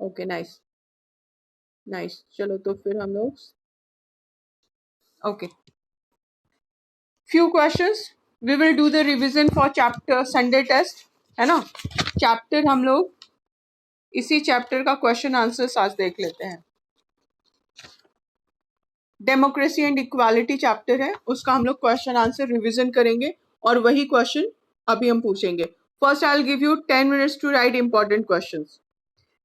Okay, nice nice. चलो तो फिर हम लोग okay, few questions we will do the revision for chapter Sunday test, है ना। चैप्टर हम लोग इसी चैप्टर का क्वेश्चन आंसर्स आज देख लेते हैं। डेमोक्रेसी एंड इक्वालिटी चैप्टर है, उसका हम लोग क्वेश्चन आंसर रिवीजन करेंगे और वही क्वेश्चन अभी हम पूछेंगे। First I will give you 10 minutes to write important questions,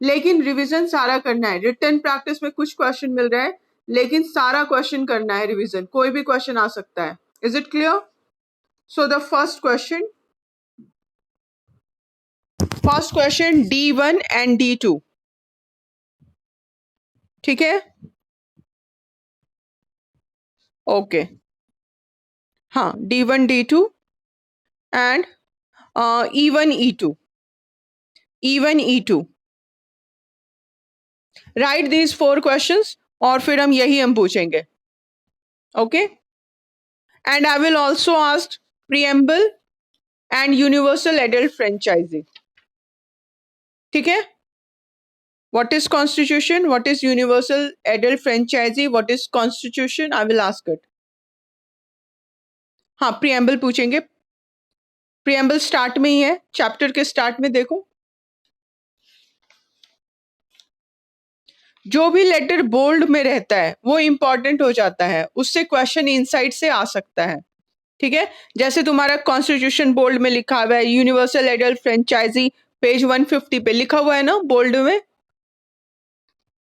लेकिन रिवीजन सारा करना है। रिटन प्रैक्टिस में कुछ क्वेश्चन मिल रहा है, लेकिन सारा क्वेश्चन करना है रिवीजन, कोई भी क्वेश्चन आ सकता है। Is it clear? So the first question D1 and D2, ठीक है। ओके, हाँ, D1 D2 and E1 E2, E1 E2, right these 4 questions और फिर हम पूछेंगे। Okay, and I will also ask preamble and universal adult franchise, ठीक है। What is constitution? What is universal adult franchisee? What is constitution? I will ask it. हाँ, preamble पूछेंगे। Preamble start में ही है, चैप्टर के स्टार्ट में देखो। जो भी लेटर बोल्ड में रहता है वो इंपॉर्टेंट हो जाता है, उससे क्वेश्चन इनसाइड से आ सकता है, ठीक है। जैसे तुम्हारा कॉन्स्टिट्यूशन बोल्ड में लिखा हुआ है, यूनिवर्सल एडल्ट फ्रेंचाइजी पेज 150 पे लिखा हुआ है ना, बोल्ड में,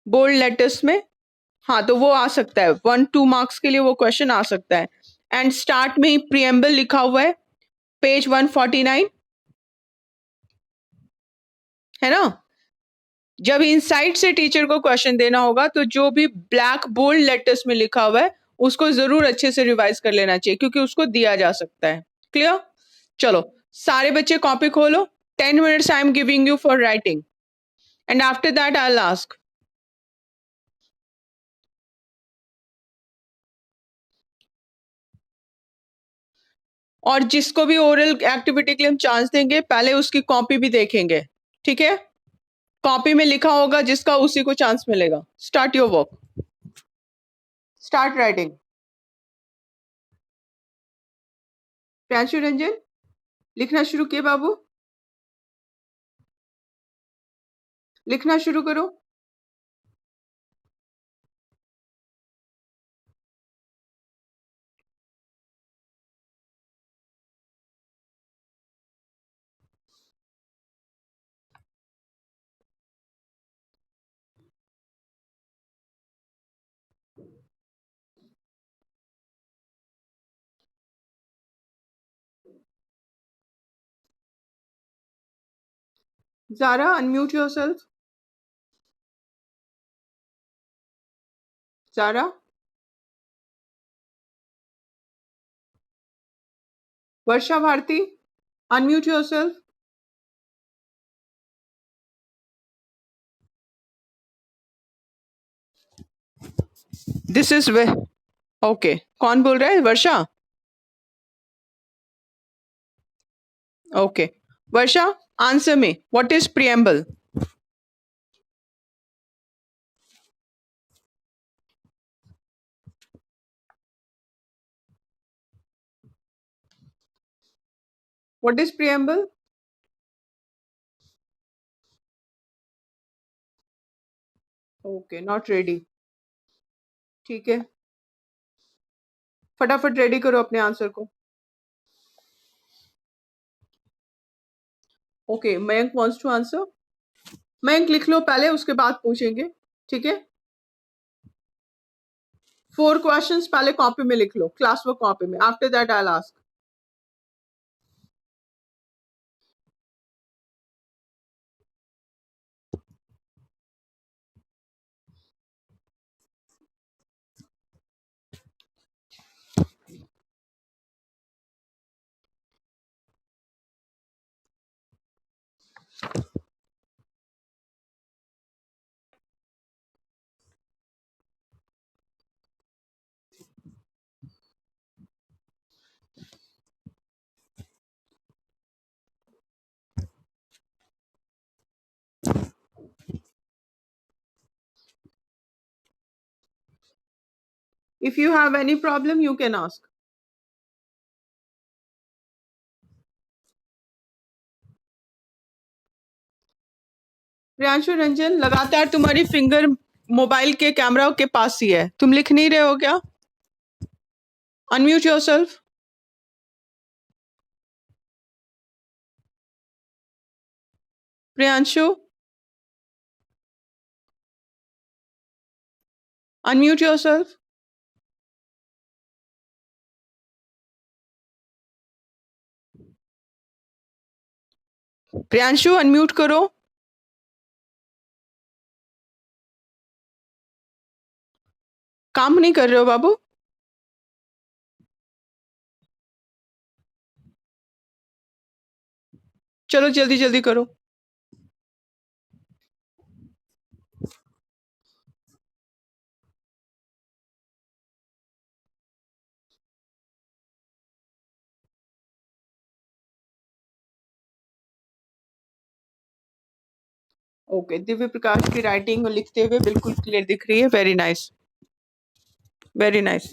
बोल्ड लेटर्स में। हाँ, तो वो आ सकता है, 1-2 मार्क्स के लिए वो क्वेश्चन आ सकता है। एंड स्टार्ट में ही प्रीएम्बल लिखा हुआ है, पेज 149, है ना। जब इनसाइड से टीचर को क्वेश्चन देना होगा तो जो भी ब्लैक बोल्ड लेटर्स में लिखा हुआ है उसको जरूर अच्छे से रिवाइज कर लेना चाहिए, क्योंकि उसको दिया जा सकता है। क्लियर? चलो सारे बच्चे कॉपी खोलो। 10 minutes I am giving you for writing and after that I will ask. और जिसको भी ओरल एक्टिविटी के लिए हम चांस देंगे, पहले उसकी कॉपी भी देखेंगे, ठीक है। कॉपी में लिखा होगा जिसका, उसी को चांस मिलेगा। Start your work, start writing. Priyanshu Ranjan, लिखना शुरू किए बाबू, लिखना शुरू करो। Zara, unmute yourself. Zara. Varsha Bharti, unmute yourself. This is where. Okay. कौन बोल रहा है? वर्षा? Okay. Varsha, answer me. What is preamble? What is preamble? Okay, not ready. ठीक है, फटाफट रेडी करो अपने आंसर को। Okay, Mayank wants to answer. Mayank लिख लो पहले, उसके बाद पूछेंगे, ठीक है। 4 क्वेश्चंस पहले कॉपी में लिख लो, क्लास वर्क कॉपी में। After that I will ask. If you have any problem, you can ask. Priyanshu Ranjan, लगातार तुम्हारी फिंगर मोबाइल के कैमरा के पास ही है, तुम लिख नहीं रहे हो क्या? Unmute yourself. Priyanshu, unmute yourself. Priyanshu, unmute करो। काम नहीं कर रहे हो बाबू? चलो जल्दी जल्दी करो। ओके, दिव्य प्रकाश की राइटिंग लिखते हुए बिल्कुल क्लियर दिख रही है। Very nice, very nice.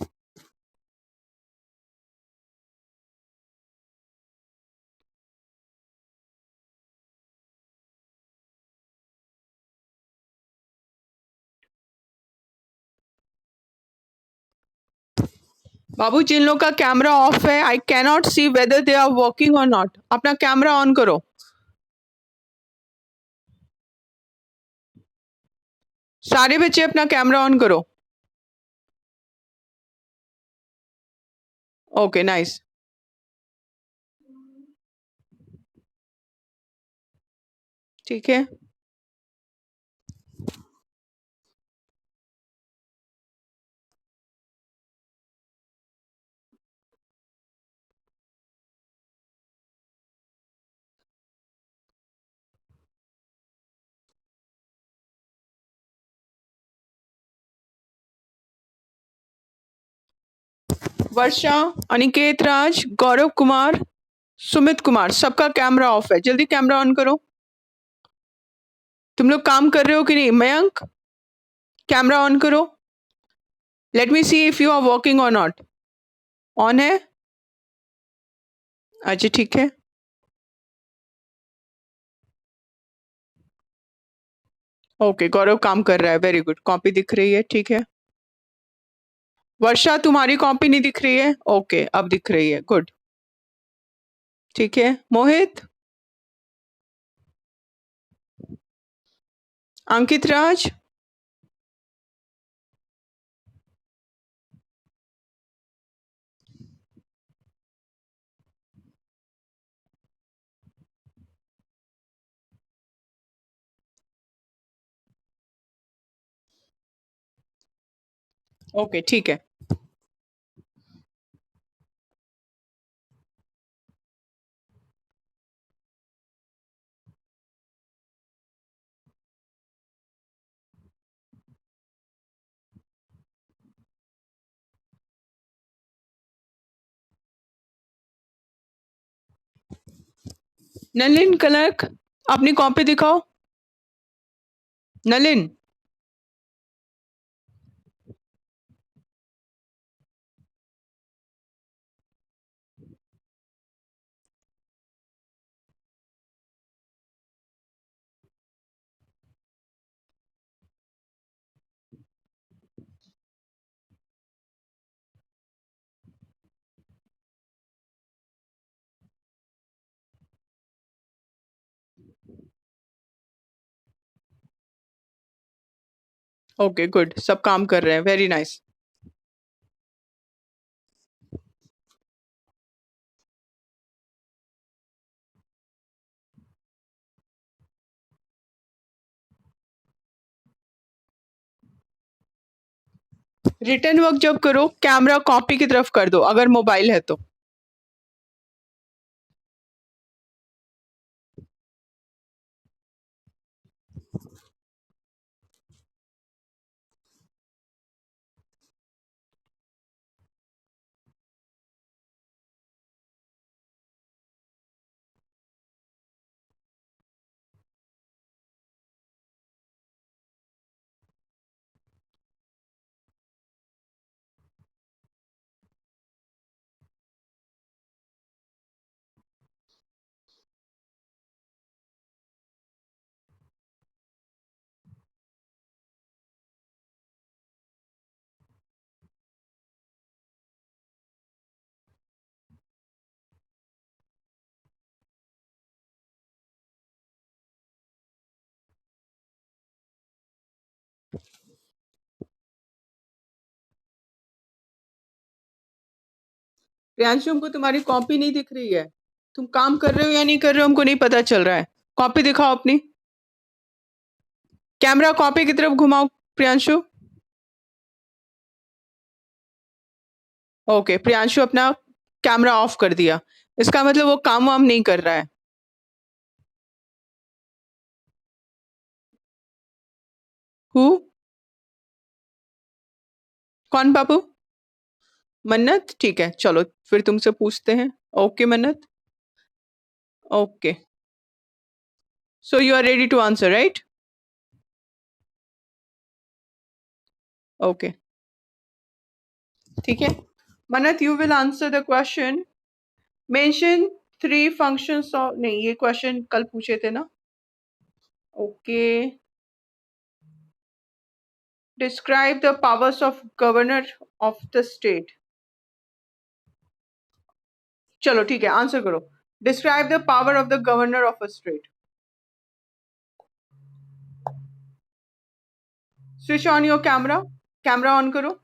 बाबू, जिन लोगों का कैमरा ऑफ है, I cannot see whether they are working और नॉट। अपना कैमरा ऑन करो। सारे बच्चे अपना कैमरा ऑन करो। Okay, nice. ठीक है। वर्षा, अनिकेत राज, गौरव कुमार, सुमित कुमार, सबका कैमरा ऑफ है। जल्दी कैमरा ऑन करो। तुम लोग काम कर रहे हो कि नहीं? मयंक, कैमरा ऑन करो। Let me see if you are working और नॉट। ऑन है? अच्छा, ठीक है। ओके, गौरव काम कर रहा है। वेरी गुड, कॉपी दिख रही है। ठीक है। वर्षा, तुम्हारी कॉपी नहीं दिख रही है? ओके, अब दिख रही है। गुड, ठीक है। मोहित, अंकित राज, ओके, ठीक है। नलिन कनक, अपनी कॉपी दिखाओ। नलिन, ओके, गुड, सब काम कर रहे हैं। Very nice. रिटर्न वर्क जब करो, कैमरा कॉपी की तरफ कर दो, अगर मोबाइल है तो। प्रियांशु, हमको तुम्हारी कॉपी नहीं दिख रही है। तुम काम कर रहे हो या नहीं कर रहे हो हमको नहीं पता चल रहा है। कॉपी दिखाओ अपनी। कैमरा कॉपी की तरफ घुमाओ प्रियांशु। ओके, प्रियांशु अपना कैमरा ऑफ कर दिया, इसका मतलब वो काम वाम नहीं कर रहा है। हु? कौन बाबू? मन्नत, ठीक है चलो फिर तुमसे पूछते हैं। Okay Mannat, okay, so you are ready to answer right? Okay, ठीक है। Mannat, you will answer the question. Mention 3 functions of, नहीं ये क्वेश्चन कल पूछे थे ना। Okay, describe the powers of governor of the state. चलो ठीक है, आंसर करो। Describe the power of the governor of a state. Switch on your camera, camera on करो।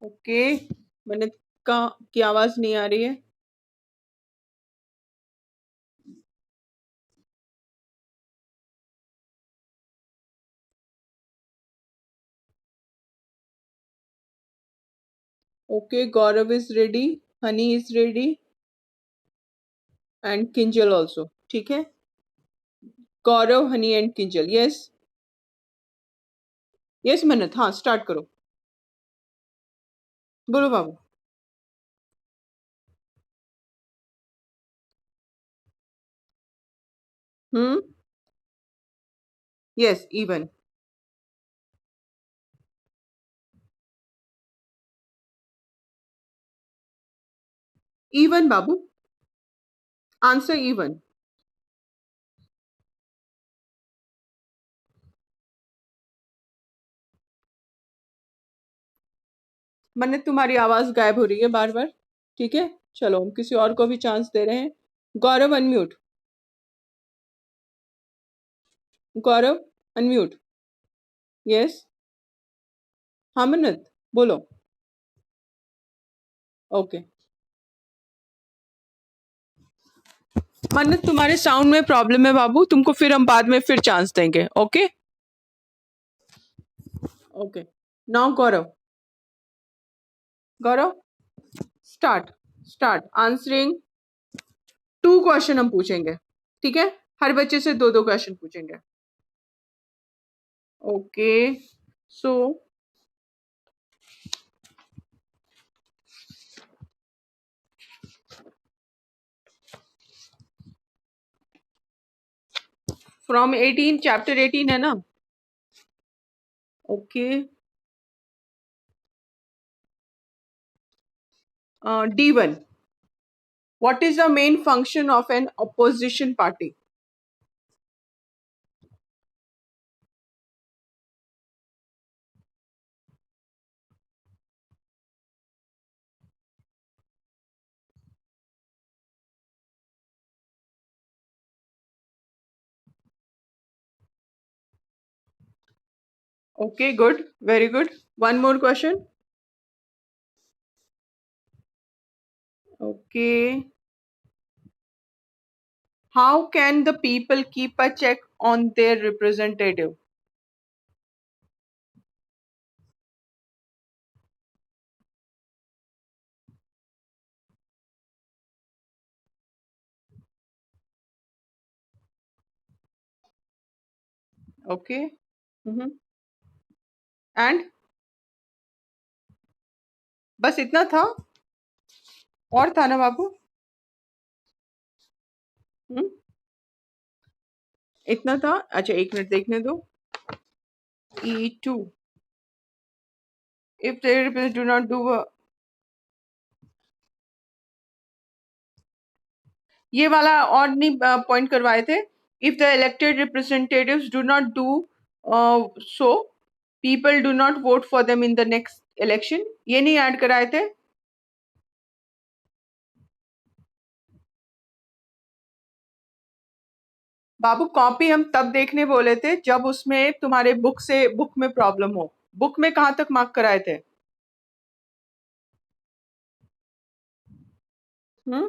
ओके, मैंने का की आवाज नहीं आ रही है। Okay, Gaurav is ready, Honey is ready and Kinjal also, ठीक है। Gaurav, Honey and Kinjal, yes yes Mannat, हाँ स्टार्ट करो। बोलो बाबू। हम्म, यस इवन। इवन बाबू, आंसर इवन। मन्नत, तुम्हारी आवाज गायब हो रही है बार बार, ठीक है। चलो हम किसी और को भी चांस दे रहे हैं। गौरव अनम्यूट, गौरव अनम्यूट, यस। हाँ मन्नत बोलो। ओके मन्नत, तुम्हारे साउंड में प्रॉब्लम है बाबू, तुमको फिर हम बाद में फिर चांस देंगे। ओके ओके, नाउ गौरव, गौरव स्टार्ट, स्टार्ट आंसरिंग। 2 क्वेश्चन हम पूछेंगे, ठीक है। हर बच्चे से 2-2 क्वेश्चन पूछेंगे। ओके, सो फ्रॉम 18, चैप्टर 18 है ना। Okay, D1, what is the main function of an opposition party? Okay, good, very good. One more question. Okay, how can the people keep a check on their representative? Okay, and बस इतना था? और था ना बाबू? हम्म, इतना था? अच्छा एक मिनट देखने दो। E2, if they do not do ये वाला और नहीं पॉइंट करवाए थे। If the elected representatives do not do so, people do not vote for them in the next election, ये नहीं ऐड कराए थे? बाबू कॉपी हम तब देखने बोले थे जब उसमें तुम्हारे बुक में प्रॉब्लम हो। बुक में कहाँ तक मार्क कराए थे? हम्म।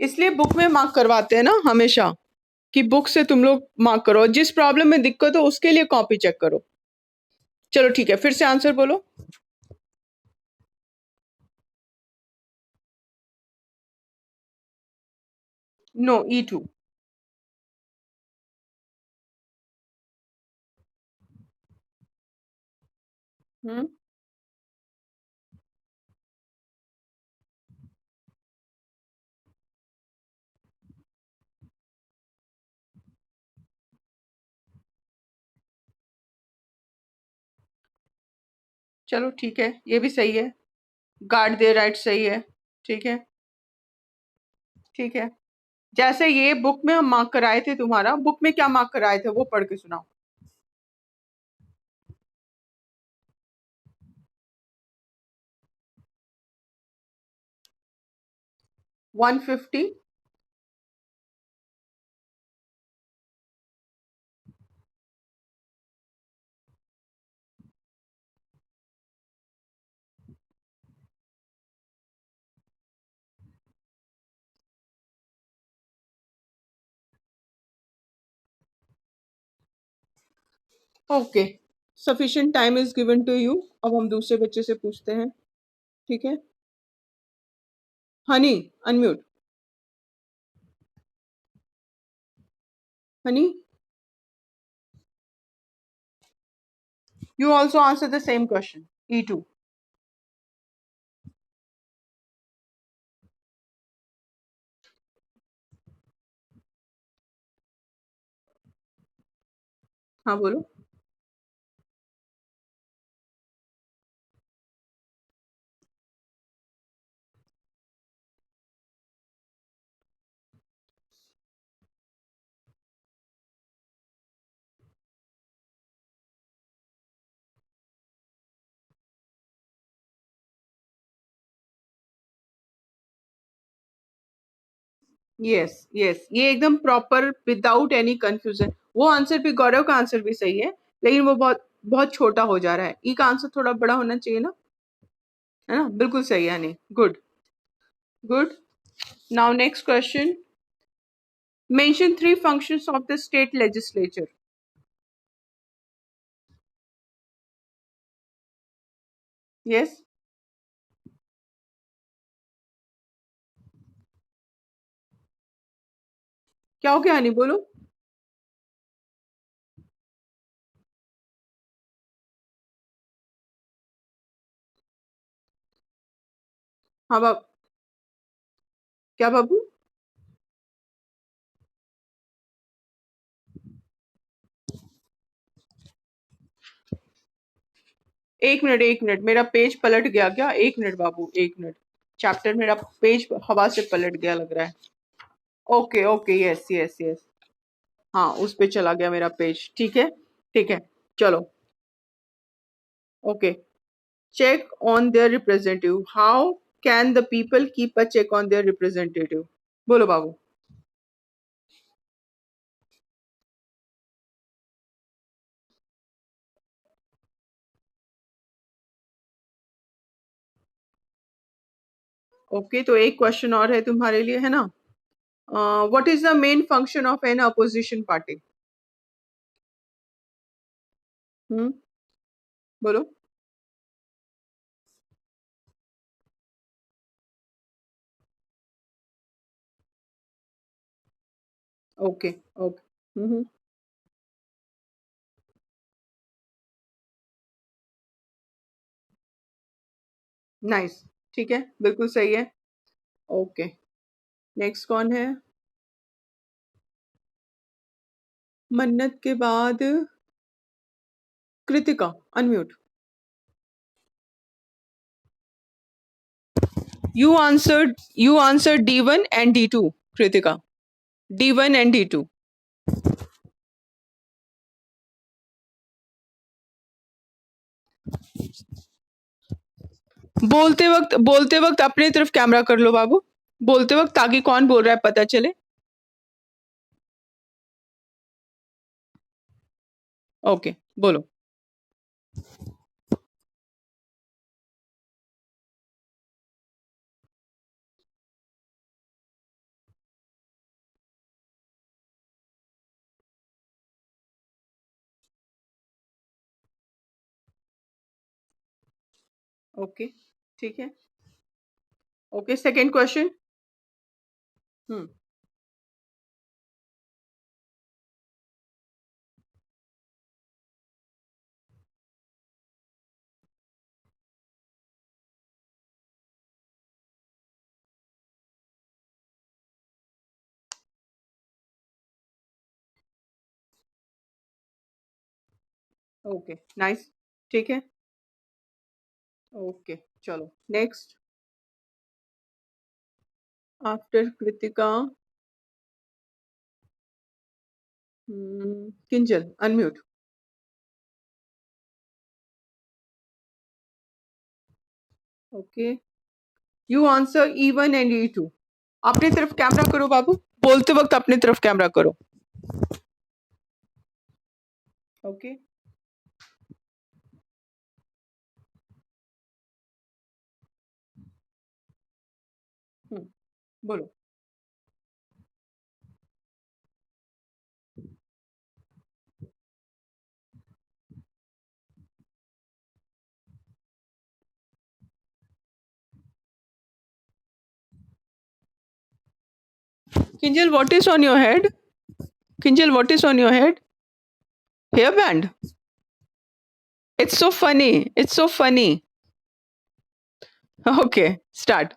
इसलिए बुक में मार्क करवाते हैं ना हमेशा, कि बुक से तुम लोग मार्क करो, जिस प्रॉब्लम में दिक्कत हो उसके लिए कॉपी चेक करो। चलो ठीक है, फिर से आंसर बोलो। No, E2। हम्म। चलो ठीक है, ये भी सही है। गार्ड दे राइट सही है। ठीक है। ठीक है। जैसे ये बुक में हम मार्क कराए थे, तुम्हारा बुक में क्या मार्क कराए थे वो पढ़ के सुनाओ। 150। Okay, sufficient time is given to you. अब हम दूसरे बच्चे से पूछते हैं। ठीक है। Honey, unmute. Honey, you also answer the same question, E2। हाँ बोलो। यस यस, ये एकदम प्रॉपर विदाउट एनी कंफ्यूजन। वो आंसर भी, गौरव का आंसर भी सही है, लेकिन वो बहुत बहुत छोटा हो जा रहा है। ई का आंसर थोड़ा बड़ा होना चाहिए ना, है ना? बिल्कुल सही है नहीं, good. Good. Now next question. Mention 3 functions of the state legislature. Yes. क्या हो गया हनी, बोलो। हाँ बाब, क्या बाबू? एक मिनट, एक मिनट, मेरा पेज पलट गया क्या? एक मिनट बाबू, एक मिनट। चैप्टर, मेरा पेज हवा से पलट गया लग रहा है। Okay okay, yes yes yes. हाँ, उस पे चला गया मेरा पेज। ठीक है। ठीक है। चलो। Okay. Check on their representative, how can the people keep a check on their representative? बोलो बाबू। ओके, तो एक क्वेश्चन और है तुम्हारे लिए, है ना? What is the main function of an opposition party? Hmm. बोलो। Okay okay. नाइस। ठीक है, बिल्कुल सही है। ओके। नेक्स्ट कौन है? मन्नत के बाद Kritika, unmute. You answered D1 and D2, Kritika. D1 and D2. बोलते वक्त अपनी तरफ कैमरा कर लो बाबू, बोलते वक्त, ताकि कौन बोल रहा है पता चले. ओके, बोलो. ओके, ठीक है. Okay, second question. Hmm. Okay, nice. ठीक है. ओके, चलो next. After Kritika, Kinjal, unmute. Okay, you answer E1 and E2. अपनी तरफ कैमरा करो बाबू, बोलते वक्त अपनी तरफ कैमरा करो. ओके. बोलो. Kinjal, what is on your head? Kinjal, what is on your head? Hairband. It's so funny. It's so funny. Okay, start.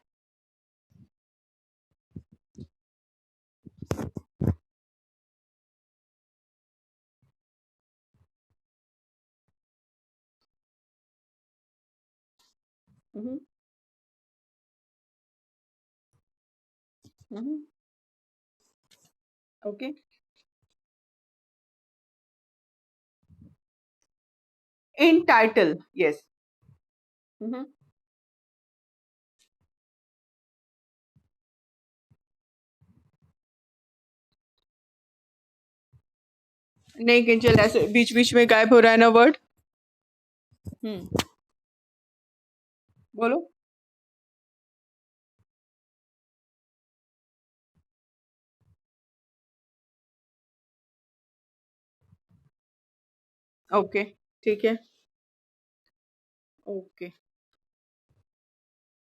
Mm-hmm. Mm-hmm. Okay. In title, yes. Mm-hmm. नहीं किंजल, ऐसे बीच बीच में गायब हो रहा है ना वर्ड. बोलो. ओके, ठीक है. Okay.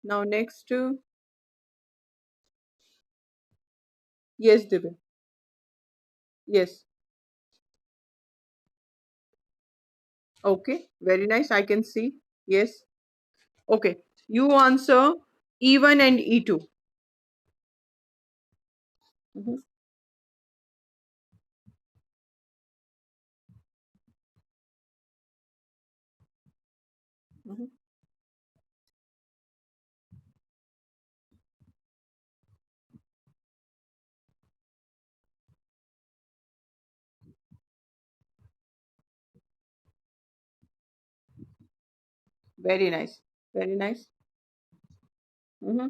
Now next. Yes, Divya. Yes. Okay, very nice. I can see. Yes. Okay. You answer E1 and E2. Mm-hmm. Mm-hmm. Very nice. Very nice. Mm-hmm.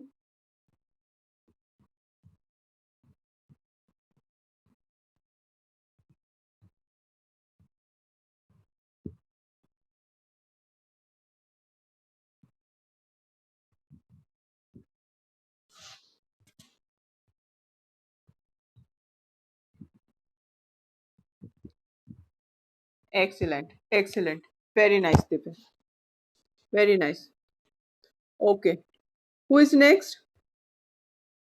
Excellent. Excellent. Very nice, Divya. Very nice. Okay. Who is next?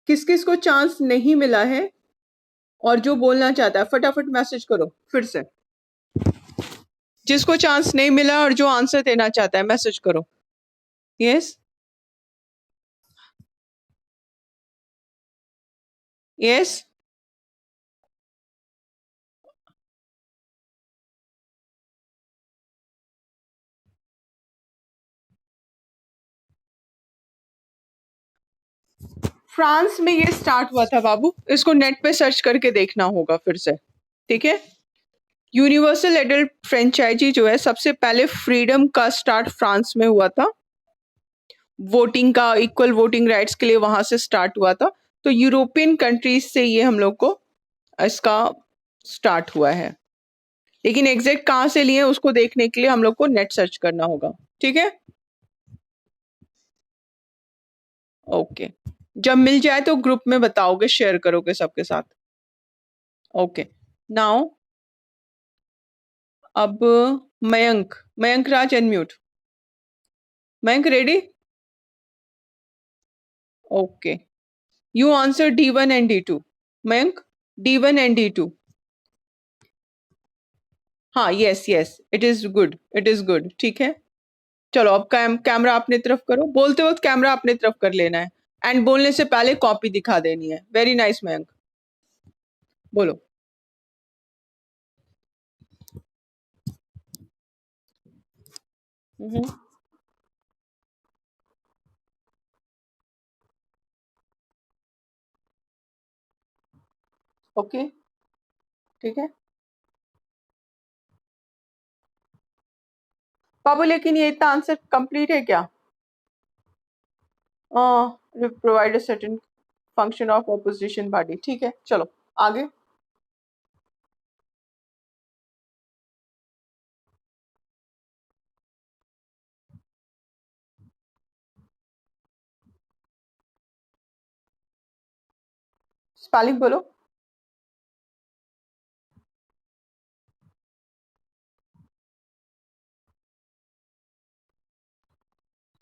किस किस को chance नहीं मिला है और जो बोलना चाहता है फटाफट मैसेज करो फिर से. जिसको चांस नहीं मिला और जो आंसर देना चाहता है मैसेज करो. यस. यस. फ्रांस में ये स्टार्ट हुआ था बाबू, इसको नेट पे सर्च करके देखना होगा फिर से, ठीक है। यूनिवर्सल एडल्ट फ्रेंचाइजी जो है सबसे पहले फ्रीडम का स्टार्ट फ्रांस में हुआ था, वोटिंग का, इक्वल वोटिंग राइट्स के लिए वहां से स्टार्ट हुआ था। तो यूरोपियन कंट्रीज से ये हम लोग को इसका स्टार्ट हुआ है, लेकिन एग्जैक्ट कहाँ से लिए उसको देखने के लिए हम लोग को नेट सर्च करना होगा, ठीक है। ओके, जब मिल जाए तो ग्रुप में बताओगे, शेयर करोगे सबके साथ। ओके, नाउ अब Mayank, Mayank Raj unmute. Mayank ready? Okay, you answer D1 and D2। Mayank, D1 and D2। हाँ, yes yes, it is good, it is good, ठीक है। चलो अब कैमरा अपने तरफ करो, बोलते वक्त कैमरा अपने तरफ कर लेना है, एंड बोलने से पहले कॉपी दिखा देनी है। वेरी नाइस मयंक, बोलो। ओके, ठीक है बाबू, लेकिन ये इतना आंसर कंप्लीट है क्या? Provide a certain function of opposition party, ठीक है, चलो आगे। स्पेलिंग बोलो।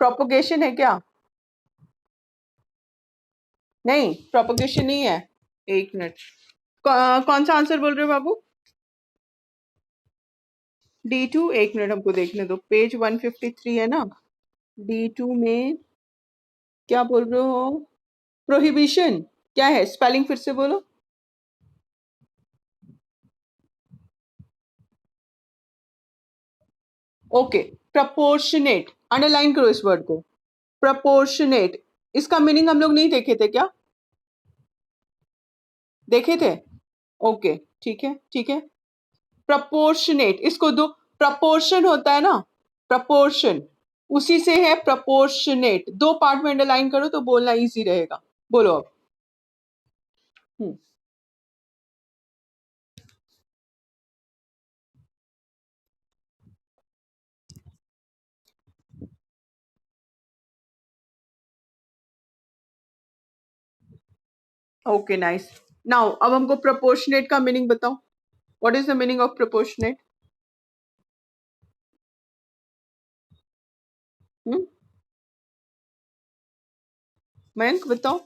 प्रोपोगेशन है क्या? नहीं, प्रोपोगेशन नहीं है। एक मिनट, कौन सा आंसर बोल रहे हो बाबू? D2, एक मिनट हमको देखने दो, पेज 153 है ना। D2 में क्या बोल रहे हो? प्रोहिबिशन क्या है? स्पेलिंग फिर से बोलो। ओके, प्रपोर्शनेट, अंडरलाइन करो इस वर्ड को, प्रपोर्शनेट। इसका मीनिंग हम लोग नहीं देखे थे क्या? देखे थे? ओके, ठीक है ठीक है। प्रपोर्शनेट, इसको दो, प्रपोर्शन होता है ना, प्रपोर्शन, उसी से है प्रपोर्शनेट। दो पार्ट में अंडरलाइन करो तो बोलना इजी रहेगा। बोलो अब। Okay nice. नाउ अब हमको प्रपोर्शनेट का मीनिंग बताओ। What is the meaning of proportionate? Mayank बताओ।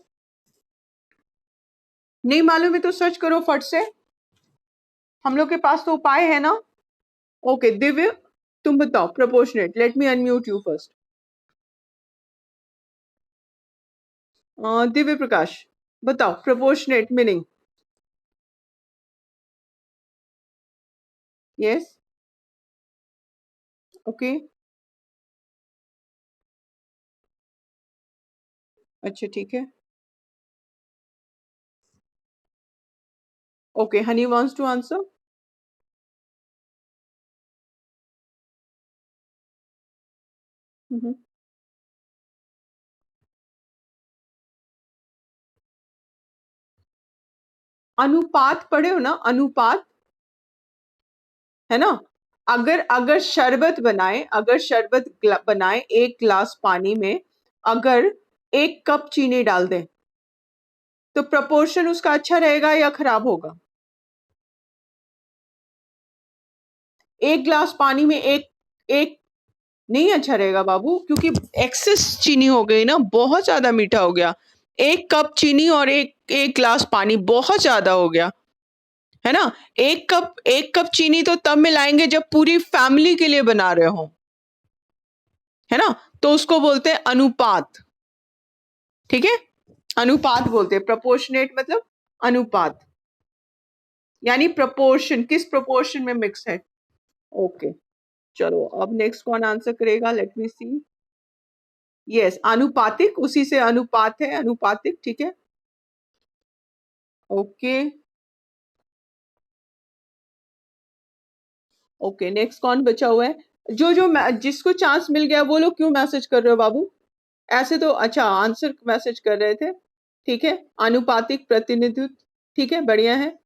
नहीं मालूम है तो सर्च करो फट से, हम लोग के पास तो उपाय है ना। ओके दिव्य, तुम बताओ proportionate. Let me unmute you first. Divya Prakash, बताओ प्रपोर्शनेट मीनिंग। यस, ओके, अच्छा ठीक है। Okay, Honey wants to answer. अनुपात पढ़े हो ना, अनुपात, है ना। अगर अगर शरबत बनाए, अगर शरबत बनाए 1 गिलास पानी में, अगर 1 कप चीनी डाल दें तो प्रपोर्शन उसका अच्छा रहेगा या खराब होगा? 1 गिलास पानी में एक एक नहीं अच्छा रहेगा बाबू, क्योंकि एक्सेस चीनी हो गई ना, बहुत ज्यादा मीठा हो गया। 1 कप चीनी और एक एक गिलास पानी बहुत ज्यादा हो गया, है ना। 1 कप चीनी तो तब मिलाएंगे जब पूरी फैमिली के लिए बना रहे हो, है ना। तो उसको बोलते हैं अनुपात, ठीक है। अनुपात बोलते हैं, प्रपोर्शनेट मतलब अनुपात, यानी प्रपोर्शन, किस प्रपोर्शन में मिक्स है। ओके, चलो अब नेक्स्ट कौन आंसर करेगा, लेट मी सी। यस, आनुपातिक, उसी से अनुपात है, अनुपातिक, ठीक है। ओके ओके, नेक्स्ट कौन बचा हुआ है? जो जो जिसको चांस मिल गया वो लोग क्यों मैसेज कर रहे हो बाबू? ऐसे तो अच्छा आंसर मैसेज कर रहे थे, ठीक है। आनुपातिक प्रतिनिधित्व, ठीक है, बढ़िया है।